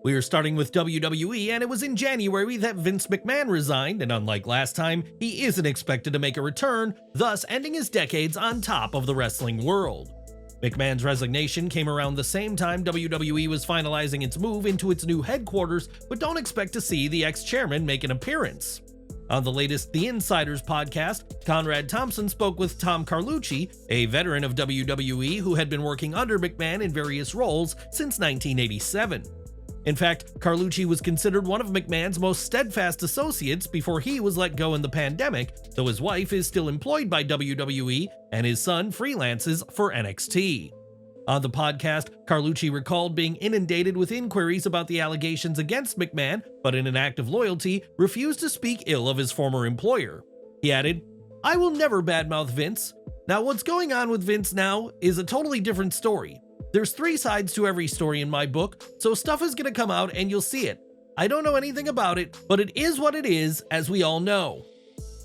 We are starting with WWE, and it was in January that Vince McMahon resigned, and unlike last time, he isn't expected to make a return, thus ending his decades on top of the wrestling world. McMahon's resignation came around the same time WWE was finalizing its move into its new headquarters, but don't expect to see the ex-chairman make an appearance. On the latest The Insiders podcast, Conrad Thompson spoke with Tom Carlucci, a veteran of WWE who had been working under McMahon in various roles since 1987. In fact, Carlucci was considered one of McMahon's most steadfast associates before he was let go in the pandemic, though his wife is still employed by WWE and his son freelances for NXT. On the podcast, Carlucci recalled being inundated with inquiries about the allegations against McMahon, but in an act of loyalty, refused to speak ill of his former employer. He added, "I will never badmouth Vince. Now what's going on with Vince now is a totally different story. There's 3 sides to every story in my book, so stuff is gonna come out and you'll see it. I don't know anything about it, but it is what it is, as we all know."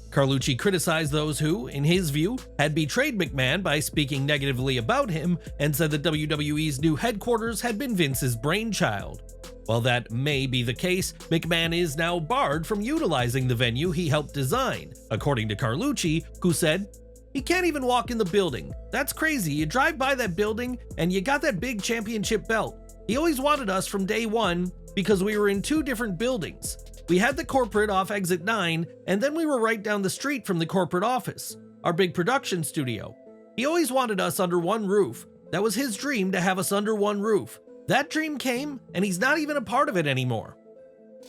Carlucci criticized those who, in his view, had betrayed McMahon by speaking negatively about him and said that WWE's new headquarters had been Vince's brainchild. While that may be the case, McMahon is now barred from utilizing the venue he helped design, according to Carlucci, who said, "He can't even walk in the building. That's crazy. You drive by that building and you got that big championship belt. He always wanted us from day one because we were in 2 different buildings. We had the corporate off exit 9, and then we were right down the street from the corporate office, our big production studio. He always wanted us under one roof. That was his dream, to have us under one roof. That dream came, and he's not even a part of it anymore."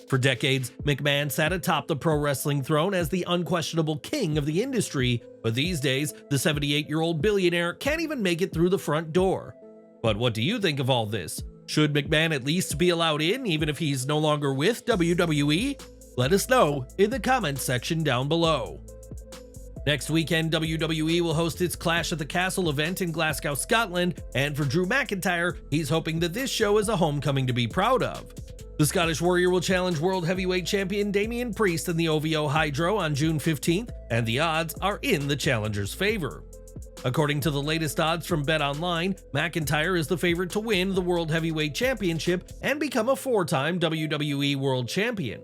For decades, McMahon sat atop the pro wrestling throne as the unquestionable king of the industry, but these days, the 78-year-old billionaire can't even make it through the front door. But what do you think of all this? Should McMahon at least be allowed in, even if he's no longer with WWE? Let us know in the comments section down below. Next weekend, WWE will host its Clash at the Castle event in Glasgow, Scotland, and for Drew McIntyre, he's hoping that this show is a homecoming to be proud of. The Scottish Warrior will challenge World Heavyweight Champion Damian Priest in the OVO Hydro on June 15th, and the odds are in the challenger's favor. According to the latest odds from BetOnline, McIntyre is the favorite to win the World Heavyweight Championship and become a 4-time WWE World Champion.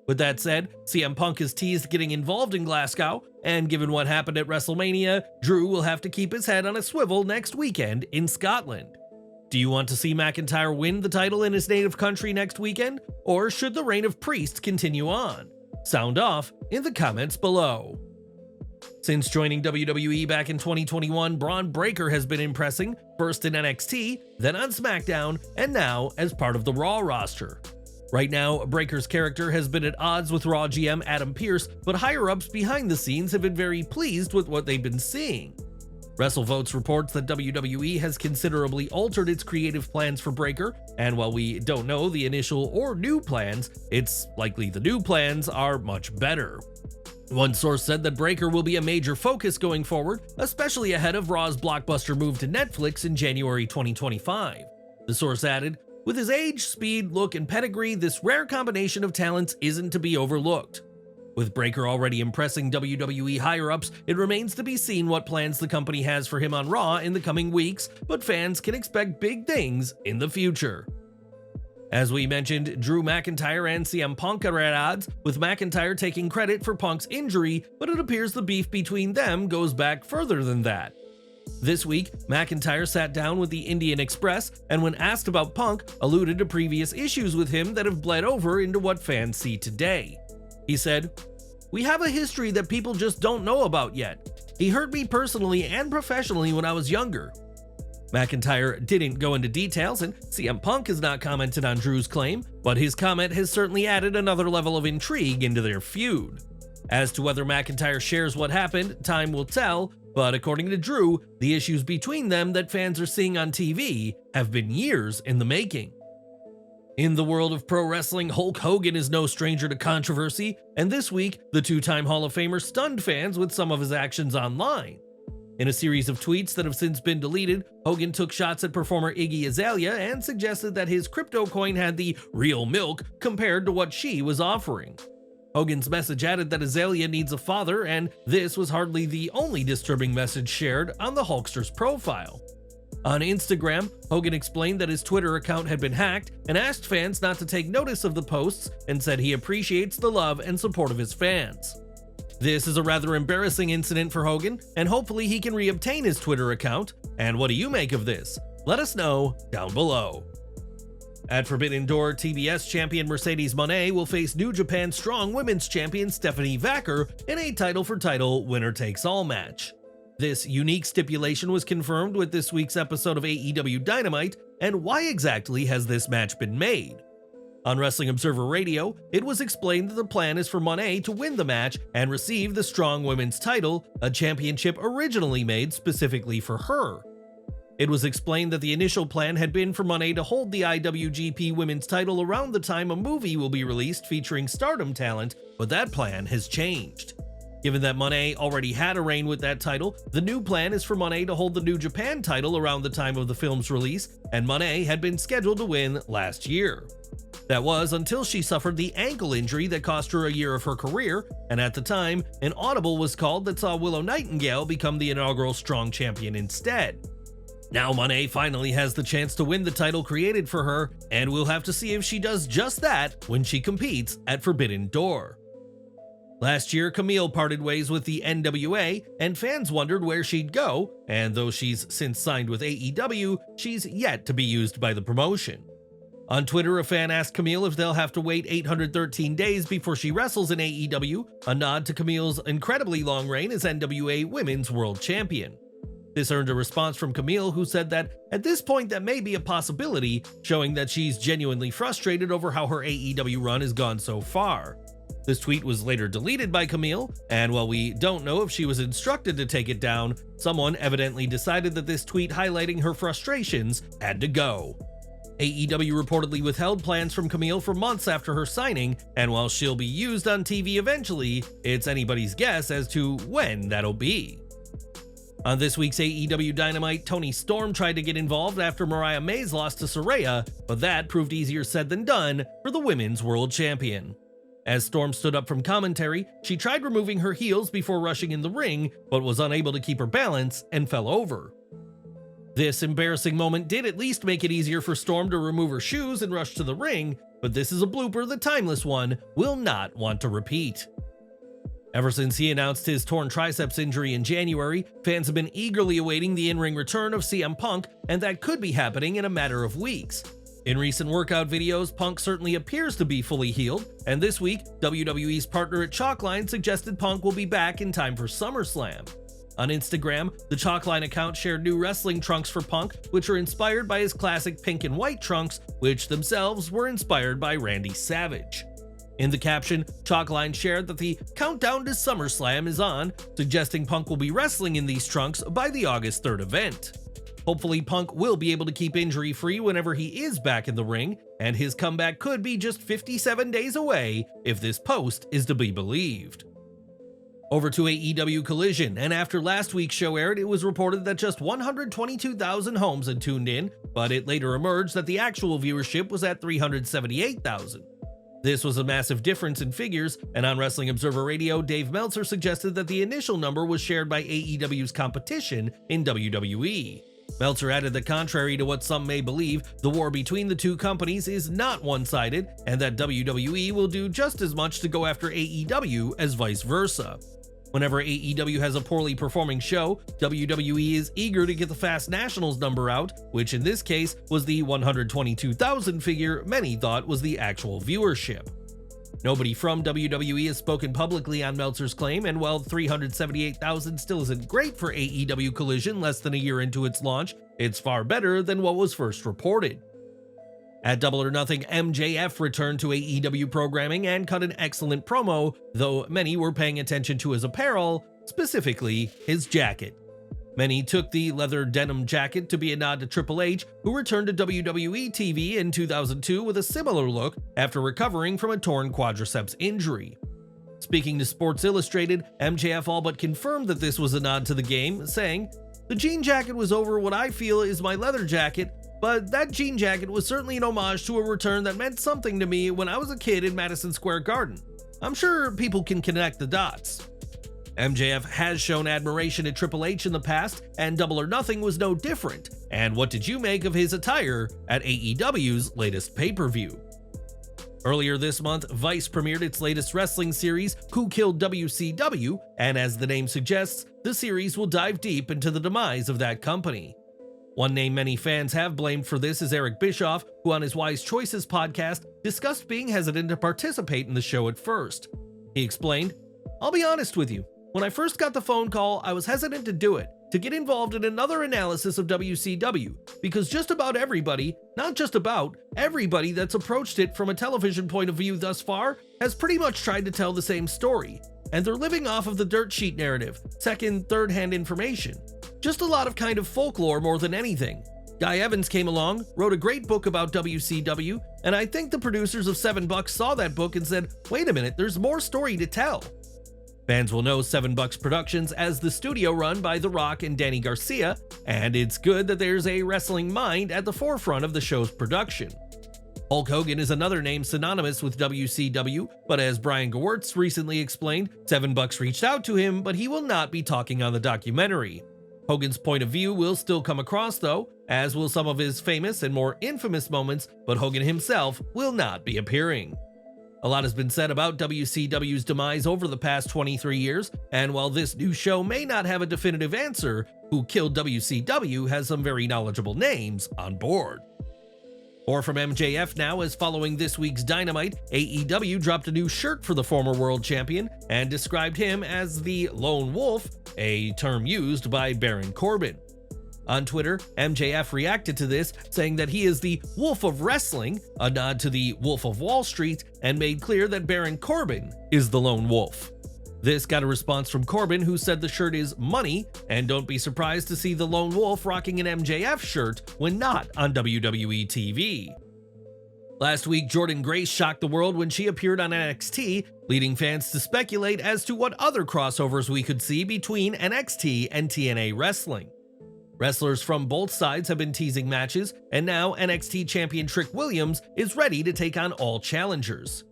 With that said, CM Punk is teased getting involved in Glasgow, and given what happened at WrestleMania, Drew will have to keep his head on a swivel next weekend in Scotland. Do you want to see McIntyre win the title in his native country next weekend, or should the reign of Priest continue on? Sound off in the comments below. Since joining WWE back in 2021, Bron Breakker has been impressing, first in NXT, then on SmackDown, and now as part of the Raw roster. Right now, Breakker's character has been at odds with Raw GM Adam Pearce, but higher-ups behind the scenes have been very pleased with what they've been seeing. WrestleVotes reports that WWE has considerably altered its creative plans for Breakker, and while we don't know the initial or new plans, it's likely the new plans are much better. One source said that Breakker will be a major focus going forward, especially ahead of Raw's blockbuster move to Netflix in January 2025. The source added, "With his age, speed, look, and pedigree, this rare combination of talents isn't to be overlooked." With Breakker already impressing WWE higher-ups, it remains to be seen what plans the company has for him on Raw in the coming weeks, but fans can expect big things in the future. As we mentioned, Drew McIntyre and CM Punk are at odds, with McIntyre taking credit for Punk's injury, but it appears the beef between them goes back further than that. This week, McIntyre sat down with the Indian Express, and when asked about Punk, alluded to previous issues with him that have bled over into what fans see today. He said, "We have a history that people just don't know about yet. He hurt me personally and professionally when I was younger." McIntyre didn't go into details, and CM Punk has not commented on Drew's claim, but his comment has certainly added another level of intrigue into their feud. As to whether McIntyre shares what happened, time will tell, but according to Drew, the issues between them that fans are seeing on TV have been years in the making. In the world of pro wrestling, Hulk Hogan is no stranger to controversy, and this week, the 2-time Hall of Famer stunned fans with some of his actions online. In a series of tweets that have since been deleted, Hogan took shots at performer Iggy Azalea and suggested that his crypto coin had the real milk compared to what she was offering. Hogan's message added that Azalea needs a father, and this was hardly the only disturbing message shared on the Hulkster's profile. On Instagram, Hogan explained that his Twitter account had been hacked and asked fans not to take notice of the posts and said he appreciates the love and support of his fans. This is a rather embarrassing incident for Hogan, and hopefully he can reobtain his Twitter account. And what do you make of this? Let us know down below. At Forbidden Door, TBS champion Mercedes Mone will face New Japan Strong Women's champion Stephanie Vacker in a title-for-title winner-takes-all match. This unique stipulation was confirmed with this week's episode of AEW Dynamite, and why exactly has this match been made? On Wrestling Observer Radio, it was explained that the plan is for Mone to win the match and receive the Strong Women's title, a championship originally made specifically for her. It was explained that the initial plan had been for Mone to hold the IWGP Women's title around the time a movie will be released featuring Stardom talent, but that plan has changed. Given that Mone already had a reign with that title, the new plan is for Mone to hold the New Japan title around the time of the film's release, and Mone had been scheduled to win last year. That was until she suffered the ankle injury that cost her a year of her career, and at the time, an audible was called that saw Willow Nightingale become the inaugural Strong Champion instead. Now Mone finally has the chance to win the title created for her, and we'll have to see if she does just that when she competes at Forbidden Door. Last year, Kamille parted ways with the NWA, and fans wondered where she'd go, and though she's since signed with AEW, she's yet to be used by the promotion. On Twitter, a fan asked Kamille if they'll have to wait 813 days before she wrestles in AEW, a nod to Camille's incredibly long reign as NWA Women's World Champion. This earned a response from Kamille, who said that at this point that may be a possibility, showing that she's genuinely frustrated over how her AEW run has gone so far. This tweet was later deleted by Kamille, and while we don't know if she was instructed to take it down, someone evidently decided that this tweet highlighting her frustrations had to go. AEW reportedly withheld plans from Kamille for months after her signing, and while she'll be used on TV eventually, it's anybody's guess as to when that'll be. On this week's AEW Dynamite, Toni Storm tried to get involved after Mariah May's loss to Saraya, but that proved easier said than done for the Women's World Champion. As Storm stood up from commentary, she tried removing her heels before rushing in the ring, but was unable to keep her balance and fell over. This embarrassing moment did at least make it easier for Storm to remove her shoes and rush to the ring, but this is a blooper the Timeless One will not want to repeat. Ever since he announced his torn triceps injury in January, fans have been eagerly awaiting the in-ring return of CM Punk, and that could be happening in a matter of weeks. In recent workout videos, Punk certainly appears to be fully healed, and this week, WWE's partner at Chalkline suggested Punk will be back in time for SummerSlam. On Instagram, the Chalkline account shared new wrestling trunks for Punk, which are inspired by his classic pink and white trunks, which themselves were inspired by Randy Savage. In the caption, Chalkline shared that the countdown to SummerSlam is on, suggesting Punk will be wrestling in these trunks by the August 3rd event. Hopefully, Punk will be able to keep injury-free whenever he is back in the ring, and his comeback could be just 57 days away if this post is to be believed. Over to AEW Collision, and after last week's show aired, it was reported that just 122,000 homes had tuned in, but it later emerged that the actual viewership was at 378,000. This was a massive difference in figures, and on Wrestling Observer Radio, Dave Meltzer suggested that the initial number was shared by AEW's competition in WWE. Meltzer added that contrary to what some may believe, the war between the two companies is not one-sided, and that WWE will do just as much to go after AEW as vice versa. Whenever AEW has a poorly performing show, WWE is eager to get the Fast Nationals number out, which in this case was the 122,000 figure many thought was the actual viewership. Nobody from WWE has spoken publicly on Meltzer's claim, and while 378,000 still isn't great for AEW Collision less than a year into its launch, it's far better than what was first reported. At Double or Nothing, MJF returned to AEW programming and cut an excellent promo, though many were paying attention to his apparel, specifically his jacket. Many took the leather denim jacket to be a nod to Triple H, who returned to WWE TV in 2002 with a similar look after recovering from a torn quadriceps injury. Speaking to Sports Illustrated, MJF all but confirmed that this was a nod to the game, saying, "The jean jacket was over what I feel is my leather jacket, but that jean jacket was certainly an homage to a return that meant something to me when I was a kid in Madison Square Garden. I'm sure people can connect the dots." MJF has shown admiration at Triple H in the past, and Double or Nothing was no different. And what did you make of his attire at AEW's latest pay-per-view? Earlier this month, Vice premiered its latest wrestling series, Who Killed WCW, and as the name suggests, the series will dive deep into the demise of that company. One name many fans have blamed for this is Eric Bischoff, who on his Wise Choices podcast discussed being hesitant to participate in the show at first. He explained, "I'll be honest with you, when I first got the phone call, I was hesitant to do it, to get involved in another analysis of WCW, because just about everybody, not just about, everybody that's approached it from a television point of view thus far has pretty much tried to tell the same story, and they're living off of the dirt sheet narrative, second, third-hand information. Just a lot of kind of folklore more than anything. Guy Evans came along, wrote a great book about WCW, and I think the producers of $7 saw that book and said, wait a minute, there's more story to tell." Fans will know $7 Productions as the studio run by The Rock and Danny Garcia, and it's good that there's a wrestling mind at the forefront of the show's production. Hulk Hogan is another name synonymous with WCW, but as Brian Gewirtz recently explained, $7 reached out to him, but he will not be talking on the documentary. Hogan's point of view will still come across though, as will some of his famous and more infamous moments, but Hogan himself will not be appearing. A lot has been said about WCW's demise over the past 23 years, and while this new show may not have a definitive answer, Who Killed WCW has some very knowledgeable names on board. More from MJF now, as following this week's Dynamite, AEW dropped a new shirt for the former world champion and described him as the Lone Wolf, a term used by Baron Corbin. On Twitter, MJF reacted to this, saying that he is the Wolf of Wrestling, a nod to the Wolf of Wall Street, and made clear that Baron Corbin is the Lone Wolf. This got a response from Corbin, who said the shirt is money, and don't be surprised to see the Lone Wolf rocking an MJF shirt when not on WWE TV. Last week, Jordynne Grace shocked the world when she appeared on NXT, leading fans to speculate as to what other crossovers we could see between NXT and TNA wrestling. Wrestlers from both sides have been teasing matches, and now NXT champion Trick Williams is ready to take on all challengers.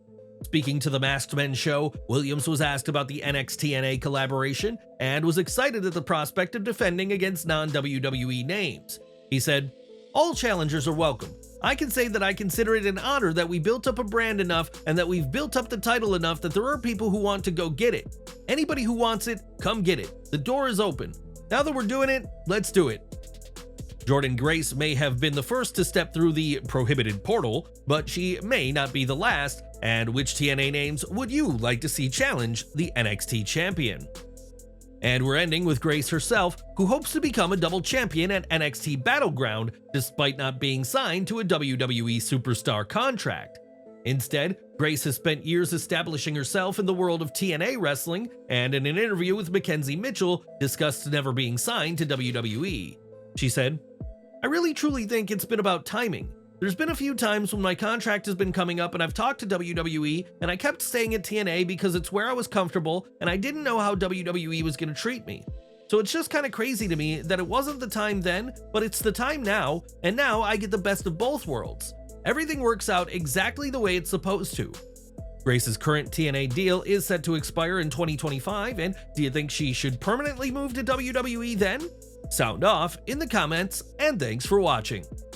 Speaking to the Masked Men show, Williams was asked about the NXT-TNA collaboration and was excited at the prospect of defending against non-WWE names. He said, "All challengers are welcome. I can say that I consider it an honor that we built up a brand enough and that we've built up the title enough that there are people who want to go get it. Anybody who wants it, come get it. The door is open. Now that we're doing it, let's do it." Jordynne Grace may have been the first to step through the prohibited portal, but she may not be the last, and which TNA names would you like to see challenge the NXT champion? And we're ending with Grace herself, who hopes to become a double champion at NXT Battleground despite not being signed to a WWE superstar contract. Instead, Grace has spent years establishing herself in the world of TNA wrestling, and in an interview with Mackenzie Mitchell, discussed never being signed to WWE. She said, "I really truly think it's been about timing. There's been a few times when my contract has been coming up and I've talked to WWE, and I kept staying at TNA because it's where I was comfortable and I didn't know how WWE was going to treat me. So it's just kind of crazy to me that it wasn't the time then, but it's the time now, and now I get the best of both worlds. Everything works out exactly the way it's supposed to." Grace's current TNA deal is set to expire in 2025, and do you think she should permanently move to WWE then? Sound off in the comments, and thanks for watching.